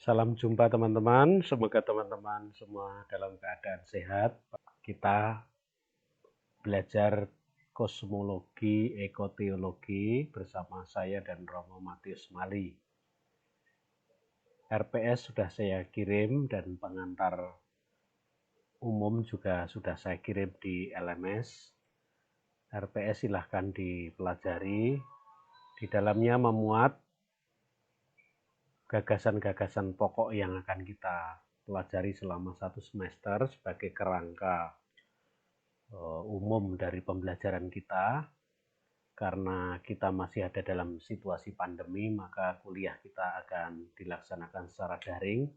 Salam jumpa teman-teman, semoga teman-teman semua dalam keadaan sehat. Kita belajar kosmologi, ekoteologi bersama saya dan Romo Matius Mali. RPS sudah saya kirim dan pengantar umum juga sudah saya kirim di LMS. RPS silahkan dipelajari. Di dalamnya memuat gagasan-gagasan pokok yang akan kita pelajari selama 1 semester sebagai kerangka umum dari pembelajaran kita. Karena kita masih ada dalam situasi pandemi, maka kuliah kita akan dilaksanakan secara daring.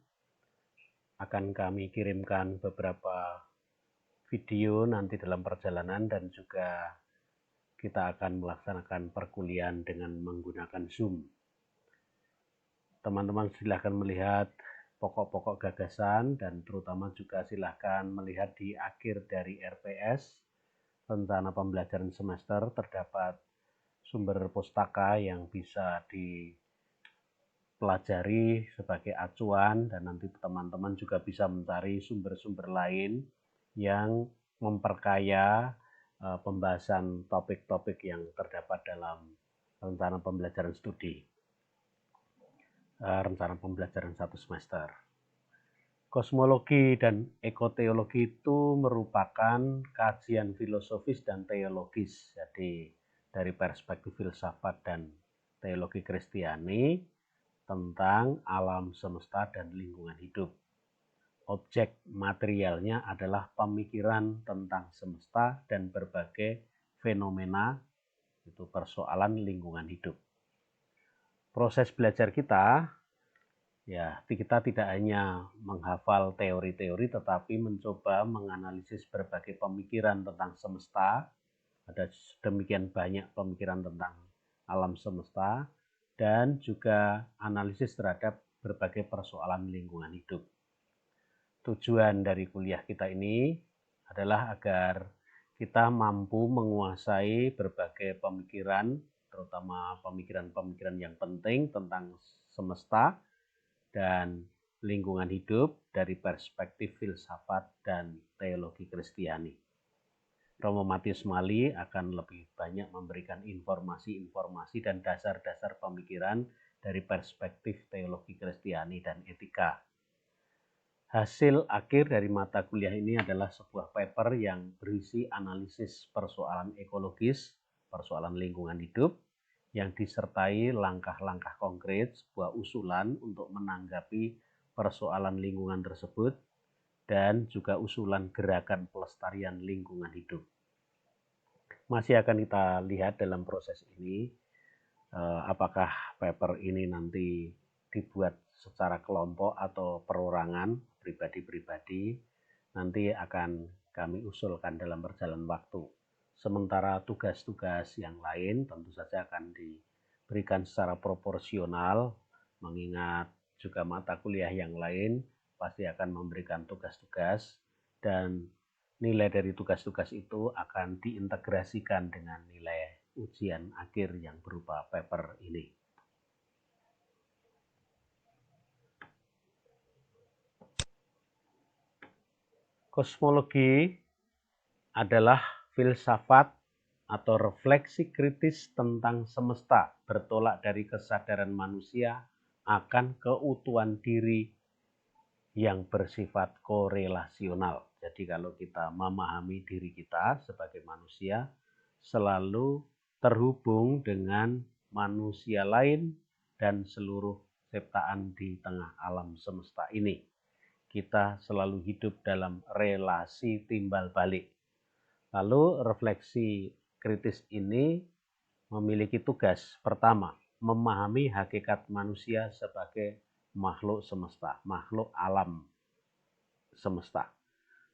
Akan kami kirimkan beberapa video nanti dalam perjalanan dan juga kita akan melaksanakan perkuliahan dengan menggunakan Zoom. Teman-teman silahkan melihat pokok-pokok gagasan dan terutama juga silahkan melihat di akhir dari RPS rencana pembelajaran semester terdapat sumber pustaka yang bisa dipelajari sebagai acuan dan nanti teman-teman juga bisa mencari sumber-sumber lain yang memperkaya pembahasan topik-topik yang terdapat dalam rencana pembelajaran studi. Rencana pembelajaran 1 semester. Kosmologi dan ekoteologi itu merupakan kajian filosofis dan teologis. Jadi dari perspektif filsafat dan teologi Kristiani tentang alam semesta dan lingkungan hidup. Objek materialnya adalah pemikiran tentang semesta dan berbagai fenomena, itu persoalan lingkungan hidup. Proses belajar kita tidak hanya menghafal teori-teori tetapi mencoba menganalisis berbagai pemikiran tentang semesta. Ada demikian banyak pemikiran tentang alam semesta dan juga analisis terhadap berbagai persoalan lingkungan hidup. Tujuan dari kuliah kita ini adalah agar kita mampu menguasai berbagai pemikiran, terutama pemikiran-pemikiran yang penting tentang semesta dan lingkungan hidup dari perspektif filsafat dan teologi Kristiani. Romo Matius Mali akan lebih banyak memberikan informasi-informasi dan dasar-dasar pemikiran dari perspektif teologi Kristiani dan etika. Hasil akhir dari mata kuliah ini adalah sebuah paper yang berisi analisis persoalan ekologis, persoalan lingkungan hidup, yang disertai langkah-langkah konkret, sebuah usulan untuk menanggapi persoalan lingkungan tersebut, dan juga usulan gerakan pelestarian lingkungan hidup. Masih akan kita lihat dalam proses ini, apakah paper ini nanti dibuat secara kelompok atau perorangan, pribadi-pribadi, nanti akan kami usulkan dalam perjalanan waktu. Sementara tugas-tugas yang lain tentu saja akan diberikan secara proporsional, mengingat juga mata kuliah yang lain pasti akan memberikan tugas-tugas dan nilai dari tugas-tugas itu akan diintegrasikan dengan nilai ujian akhir yang berupa paper ini. Kosmologi adalah filsafat atau refleksi kritis tentang semesta, bertolak dari kesadaran manusia akan keutuhan diri yang bersifat korelasional. Jadi kalau kita memahami diri kita sebagai manusia, selalu terhubung dengan manusia lain dan seluruh ciptaan di tengah alam semesta ini. Kita selalu hidup dalam relasi timbal balik. Lalu refleksi kritis ini memiliki tugas pertama, memahami hakikat manusia sebagai makhluk semesta, makhluk alam semesta.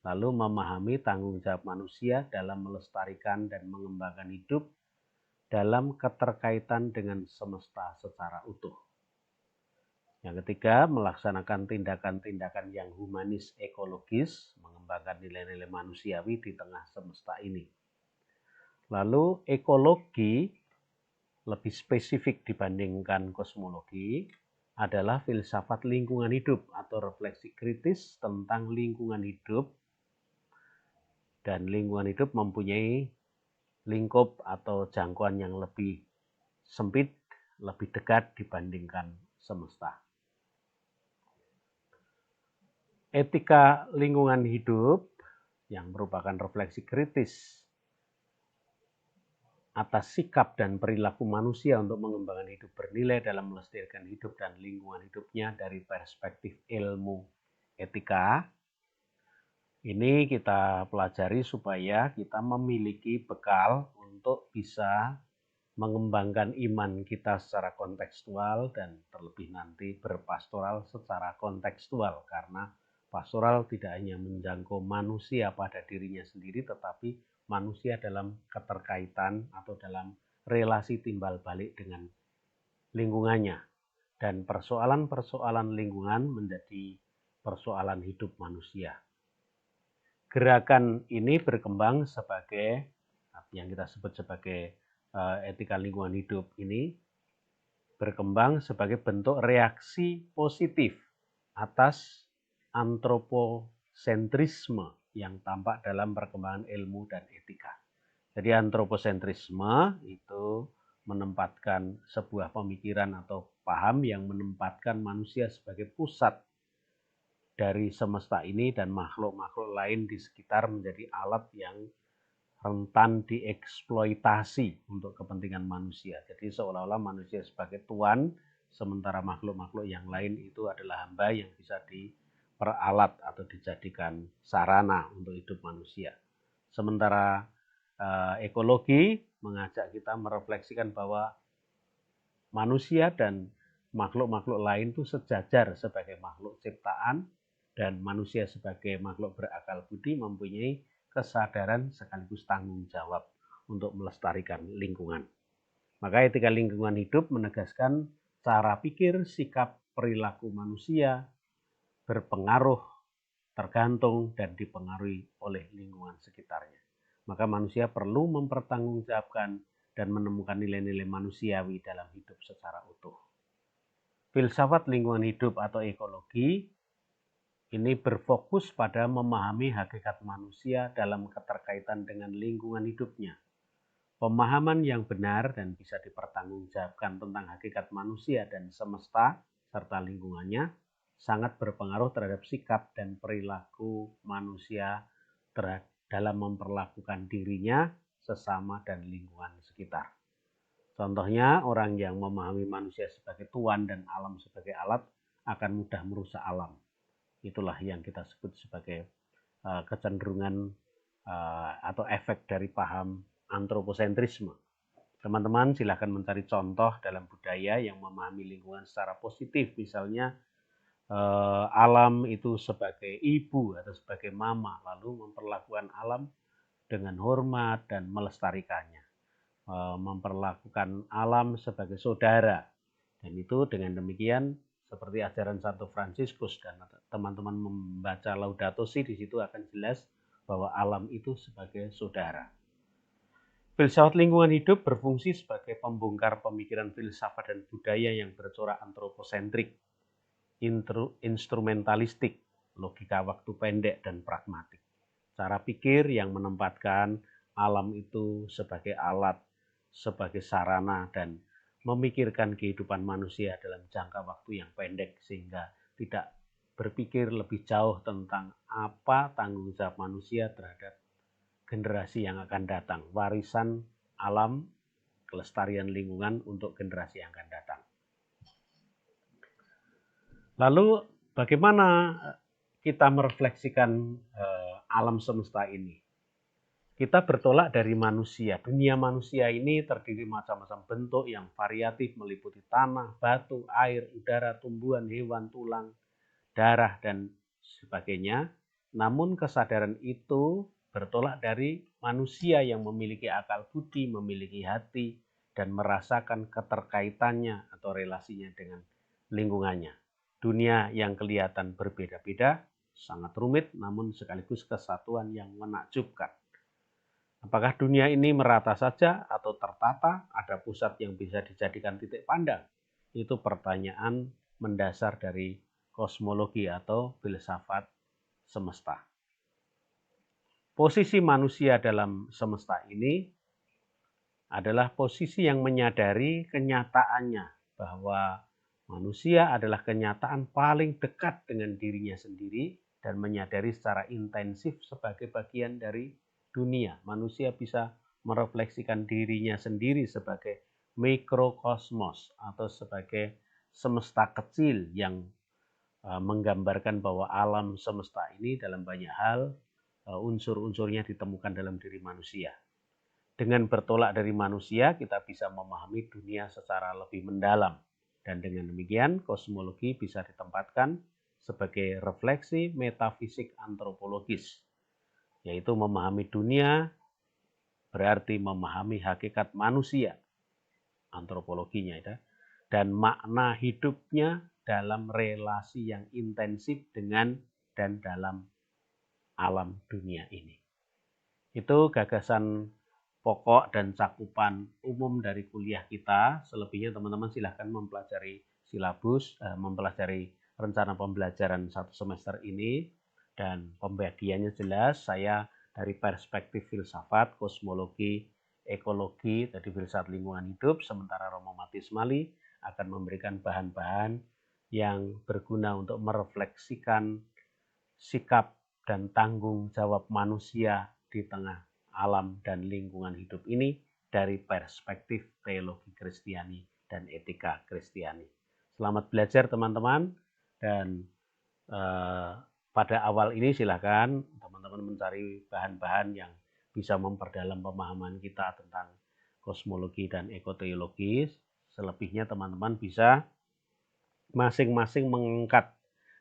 Lalu memahami tanggung jawab manusia dalam melestarikan dan mengembangkan hidup dalam keterkaitan dengan semesta secara utuh. Yang ketiga, melaksanakan tindakan-tindakan yang humanis ekologis, mengembangkan nilai-nilai manusiawi di tengah semesta ini. Lalu ekologi lebih spesifik dibandingkan kosmologi, adalah filsafat lingkungan hidup atau refleksi kritis tentang lingkungan hidup, dan lingkungan hidup mempunyai lingkup atau jangkauan yang lebih sempit, lebih dekat dibandingkan semesta. Etika lingkungan hidup yang merupakan refleksi kritis atas sikap dan perilaku manusia untuk mengembangkan hidup bernilai dalam melestarikan hidup dan lingkungan hidupnya dari perspektif ilmu etika. Ini kita pelajari supaya kita memiliki bekal untuk bisa mengembangkan iman kita secara kontekstual dan terlebih nanti berpastoral secara kontekstual, karena pastoral tidak hanya menjangkau manusia pada dirinya sendiri, tetapi manusia dalam keterkaitan atau dalam relasi timbal balik dengan lingkungannya, dan persoalan-persoalan lingkungan menjadi persoalan hidup manusia. Gerakan ini berkembang sebagai yang kita sebut sebagai etika lingkungan hidup ini berkembang sebagai bentuk reaksi positif atas antroposentrisme yang tampak dalam perkembangan ilmu dan etika. Jadi antroposentrisme itu menempatkan sebuah pemikiran atau paham yang menempatkan manusia sebagai pusat dari semesta ini dan makhluk-makhluk lain di sekitar menjadi alat yang rentan dieksploitasi untuk kepentingan manusia. Jadi seolah-olah manusia sebagai tuan, sementara makhluk-makhluk yang lain itu adalah hamba yang bisa diperalat atau dijadikan sarana untuk hidup manusia. Sementara ekologi mengajak kita merefleksikan bahwa manusia dan makhluk-makhluk lain itu sejajar sebagai makhluk ciptaan, dan manusia sebagai makhluk berakal budi mempunyai kesadaran sekaligus tanggung jawab untuk melestarikan lingkungan. Maka etika lingkungan hidup menegaskan cara pikir, sikap, perilaku manusia berpengaruh, tergantung, dan dipengaruhi oleh lingkungan sekitarnya. Maka manusia perlu mempertanggungjawabkan dan menemukan nilai-nilai manusiawi dalam hidup secara utuh. Filsafat lingkungan hidup atau ekologi ini berfokus pada memahami hakikat manusia dalam keterkaitan dengan lingkungan hidupnya. Pemahaman yang benar dan bisa dipertanggungjawabkan tentang hakikat manusia dan semesta serta lingkungannya sangat berpengaruh terhadap sikap dan perilaku manusia dalam memperlakukan dirinya, sesama, dan lingkungan sekitar. Contohnya, orang yang memahami manusia sebagai tuan dan alam sebagai alat akan mudah merusak alam. Itulah yang kita sebut sebagai kecenderungan atau efek dari paham antroposentrisme. Teman-teman silahkan mencari contoh dalam budaya yang memahami lingkungan secara positif. Misalnya alam itu sebagai ibu atau sebagai mama, lalu memperlakukan alam dengan hormat dan melestarikannya. Memperlakukan alam sebagai saudara. Dan itu dengan demikian seperti ajaran Santo Fransiskus, dan teman-teman membaca Laudato Si, di situ akan jelas bahwa alam itu sebagai saudara. Filsafat lingkungan hidup berfungsi sebagai pembongkar pemikiran filsafat dan budaya yang bercorak antroposentrik, instrumentalistik, logika waktu pendek, dan pragmatik. Cara pikir yang menempatkan alam itu sebagai alat, sebagai sarana, dan memikirkan kehidupan manusia dalam jangka waktu yang pendek, sehingga tidak berpikir lebih jauh tentang apa tanggung jawab manusia terhadap generasi yang akan datang, warisan alam, kelestarian lingkungan untuk generasi yang akan datang. Lalu bagaimana kita merefleksikan alam semesta ini? Kita bertolak dari manusia. Dunia manusia ini terdiri macam-macam bentuk yang variatif, meliputi tanah, batu, air, udara, tumbuhan, hewan, tulang, darah, dan sebagainya. Namun kesadaran itu bertolak dari manusia yang memiliki akal budi, memiliki hati, dan merasakan keterkaitannya atau relasinya dengan lingkungannya. Dunia yang kelihatan berbeda-beda, sangat rumit, namun sekaligus kesatuan yang menakjubkan. Apakah dunia ini merata saja atau tertata? Ada pusat yang bisa dijadikan titik pandang? Itu pertanyaan mendasar dari kosmologi atau filsafat semesta. Posisi manusia dalam semesta ini adalah posisi yang menyadari kenyataannya bahwa manusia adalah kenyataan paling dekat dengan dirinya sendiri dan menyadari secara intensif sebagai bagian dari dunia. Manusia bisa merefleksikan dirinya sendiri sebagai mikrokosmos atau sebagai semesta kecil yang menggambarkan bahwa alam semesta ini dalam banyak hal unsur-unsurnya ditemukan dalam diri manusia. Dengan bertolak dari manusia, kita bisa memahami dunia secara lebih mendalam. Dan dengan demikian, kosmologi bisa ditempatkan sebagai refleksi metafisik antropologis, yaitu memahami dunia berarti memahami hakikat manusia, antropologinya ya, dan makna hidupnya dalam relasi yang intensif dengan dan dalam alam dunia ini. Itu gagasan pokok dan cakupan umum dari kuliah kita. Selebihnya teman-teman silahkan mempelajari silabus, mempelajari rencana pembelajaran satu semester ini. Dan pembagiannya jelas, saya dari perspektif filsafat, kosmologi, ekologi, tadi filsafat lingkungan hidup, sementara Romo Matius Mali akan memberikan bahan-bahan yang berguna untuk merefleksikan sikap dan tanggung jawab manusia di tengah alam dan lingkungan hidup ini dari perspektif teologi Kristiani dan etika Kristiani. Selamat belajar teman-teman, dan pada awal ini silakan teman-teman mencari bahan-bahan yang bisa memperdalam pemahaman kita tentang kosmologi dan ekoteologi. Selebihnya teman-teman bisa masing-masing mengangkat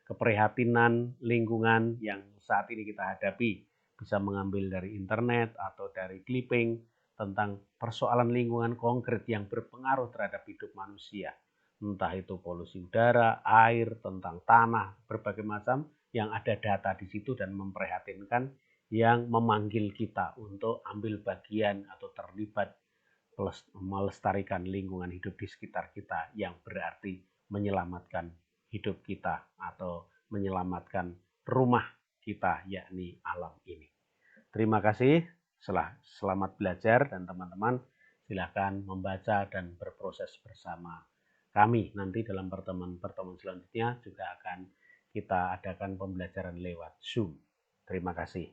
keprihatinan lingkungan yang saat ini kita hadapi, bisa mengambil dari internet atau dari clipping tentang persoalan lingkungan konkret yang berpengaruh terhadap hidup manusia. Entah itu polusi udara, air, tentang tanah, berbagai macam yang ada data di situ dan memprihatinkan, yang memanggil kita untuk ambil bagian atau terlibat melestarikan lingkungan hidup di sekitar kita, yang berarti menyelamatkan hidup kita atau menyelamatkan rumah kita, yakni alam ini. Terima kasih, selamat belajar, dan teman-teman silakan membaca dan berproses bersama kami. Nanti dalam pertemuan selanjutnya juga akan kita adakan pembelajaran lewat Zoom. Terima kasih.